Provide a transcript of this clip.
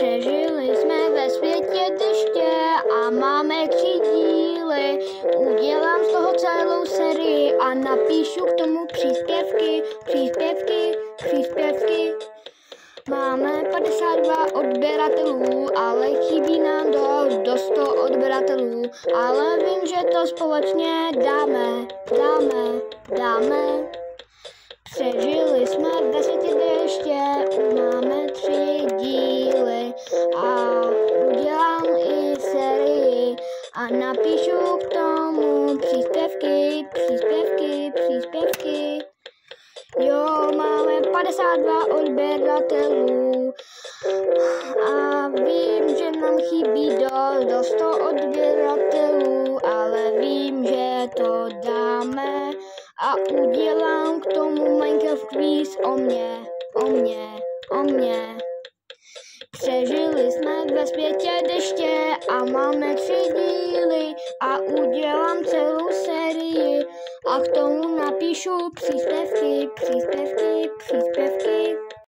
Přežili jsme ve světě deště a máme 3 díly. Udělám z toho celou sérii a napíšu k tomu příspěvky. Máme 52 odběratelů, ale chybí nám do 100 odběratelů. Ale vím, že to společně dáme. Přežili jsme ve světě deště, máme 3 díly a udělám i sérii a napíšu k tomu příspěvky. Jo, máme 52 odběratelů a vím, že nám chybí do 100 odběratelů, ale vím, že to dáme a udělám k tomu Minecraft quiz o mě. Přežili jsme ve světě deště a máme 3 díly a udělám celou sérii a k tomu napíšu příspěvky.